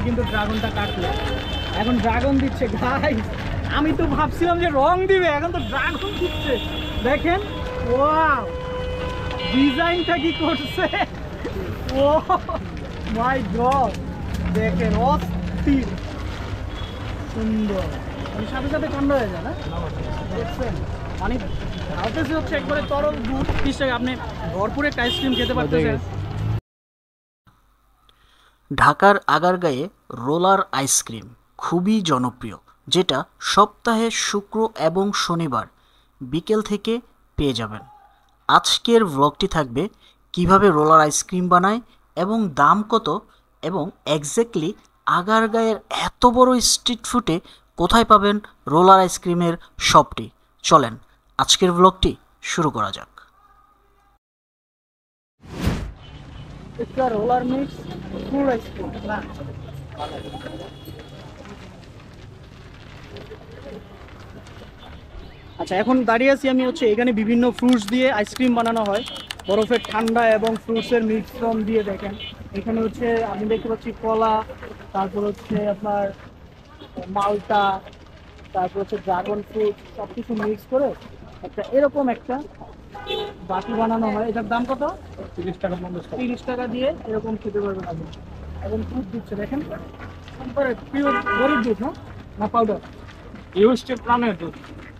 কিন্তু ড্রাগনটা কাটলো, এখন ড্রাগন দিচ্ছে গাইস। আমি তো ভাবছিলাম যে রং দিবে, এখন তো ড্রাগন দিচ্ছে। দেখেন ওয়াও, ডিজাইনটা কি করছে, ও মাই গড, দেখেন অস্থির সুন্দর, সাথে সাথে ঠান্ডা হয়ে যায় না, দেখছেন? মানে ঢালতেছে হচ্ছে একবারে তরল দুধ, আপনি ভরপুর একটা আইসক্রিম খেতে পারতেছেন। ঢাকার আগারগাঁয়ে রোলার আইসক্রিম খুবই জনপ্রিয়, যেটা সপ্তাহে শুক্র এবং শনিবার বিকেল থেকে পেয়ে যাবেন। আজকের ব্লগটি থাকবে কিভাবে রোলার আইসক্রিম বানায় এবং দাম কত, এবং এক্স্যাক্টলি আগারগাঁয়ের এত বড় স্ট্রিট ফুডে কোথায় পাবেন রোলার আইসক্রিমের শপটি। চলেন আজকের ব্লগটি শুরু করা যাক। রোলার মিক্স ফুল আইসক্রিম না, আচ্ছা এখন দাঁড়িয়ে আছি আমি হচ্ছে এখানে বিভিন্ন ফ্রুটস দিয়ে আইসক্রিম বানানো হয়, বরফের ঠান্ডা এবং ফ্রুটসের মিশ্রণ দিয়ে। দেখেন এখানে হচ্ছে আমি দেখতে পাচ্ছি কলা, তারপর হচ্ছে আপনার মালটা, তারপর হচ্ছে ড্রাগন ফ্রুট, সব কিছু মিক্স করে একটা এরকম একটা বাটি বানানো হয়। এটার দাম কত? 30 টাকা। 30 টাকা দিয়ে এরকম খেতে পারবেন আপনি। এবং দুধ দিচ্ছে দেখেন, পিওর গরুর দুধ না পাউডার, ইউজড প্রাণের দুধ,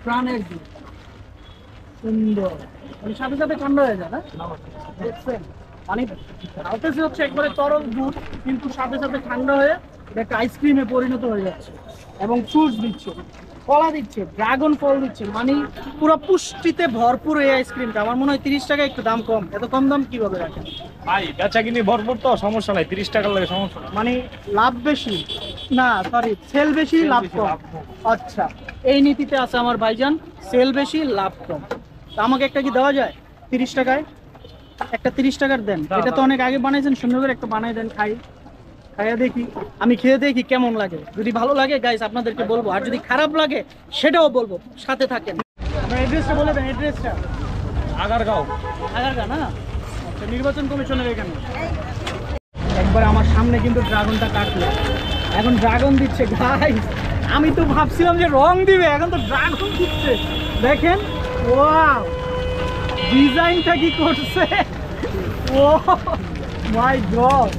প্রাণের দুধ, সুন্দর, মানে সাথে সাথে ঠান্ডা হয়ে যায় না, দেখছেন? মানে ঢালতেছে হচ্ছে একবারে তরল দুধ, কিন্তু সাথে সাথে ঠান্ডা হয়ে এটা একটা আইসক্রিমে পরিণত হয়ে যাচ্ছে। এবং ফ্রুটস দিচ্ছে, কলা দিচ্ছে, ড্রাগন ফল দিচ্ছে, মানে পুরো পুষ্টিতে ভরপুর এই আইসক্রিমটা। আমার মনে হয় 30 টাকা একটু দাম কম, এত কম দাম কিভাবে রাখেন ভাই? বেচা কিনি ভরপুর তো, সমস্যা নাই, 30 টাকার লাগে সমস্যা নাই। মানে লাভ বেশি না, সরি সেল বেশি লাভ কম। আচ্ছা এই নীতিতে আছে আমার ভাইজান, সেল বেশি লাভ কম। তা আমাকে একটা কি দেওয়া যায় 30 টাকায়? একটা 30 টাকার দেন, এটা তো অনেক আগে বানাইছেন, সুন্দর করে একটা বানাই দেন, খাইয়া দেখি, আমি খেয়ে দেখি কেমন লাগে। যদি ভালো লাগে গাইস আপনাদেরকে বলবো, আর যদি খারাপ লাগে সেটাও বলবো, সাথে থাকেন। আপনার অ্যাড্রেসটা বলে দেন, অ্যাড্রেসটা। আগারগাঁও। আগারগাঁও না, আচ্ছা নির্বাচন কমিশনের এখানে। একবার আমার সামনে কিন্তু ড্রাগনটা কাটলো, এখন ড্রাগন দিচ্ছে গাইস। আমি তো ভাবছিলাম যে রং দিবে, এখন তো ড্রাগন দিচ্ছে। দেখেন ওয়াও, ডিজাইনটা কি করছে, ও মাই গড,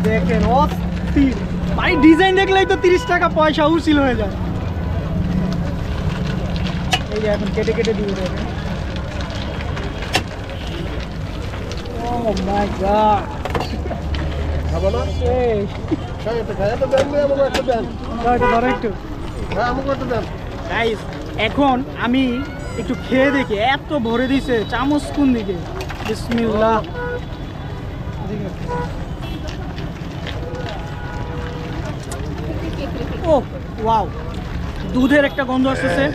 দেখেন অস্থির। ভাই ডিজাইন দেখলেই তো 30 টাকা পয়সা উচিল হয়ে যায়। এই যে এখন কেটে কেটে দিয়ে দেখেন, ও মাই গড, এখন আমি একটু খেয়ে দেখি, এত ভরে দিছে, চামচ কোন দিকে? বিসমিল্লাহ। ও ওয়াও, দুধের একটা গন্ধ আসতেছে,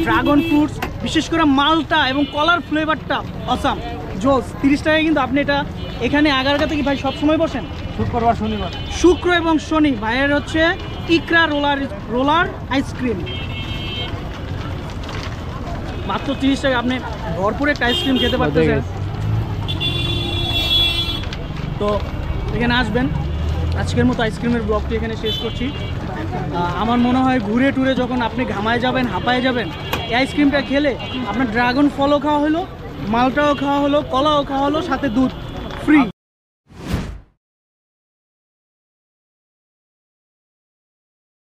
ড্রাগন ফ্রুটস, বিশেষ করে মালটা এবং কলার ফ্লেভারটা অসাম, জোস। 30 টাকায় কিন্তু আপনি এটা এখানে আগারগাঁওতে কি ভাই সবসময় বসেন? শুক্রবার শনিবার, শুক্র এবং শনি ভাইয়ের হচ্ছে ইকরা রোলার আইসক্রিম, মাত্র 30 টাকা আপনি ভরপুর একটা আইসক্রিম খেতে পারতেছেন। তো এখানে আসবেন। আজকের মতো আইসক্রিমের ব্লগটি এখানে শেষ করছি। আমার মনে হয় ঘুরে টুরে যখন আপনি ঘামায় যাবেন, হাঁপায় যাবেন, এই আইসক্রিমটা খেলে আপনার ড্রাগন ফলও খাওয়া হলো, মালটাও খাওয়া হলো, কলাও খাওয়া হলো, সাথে দুধ ফ্রি।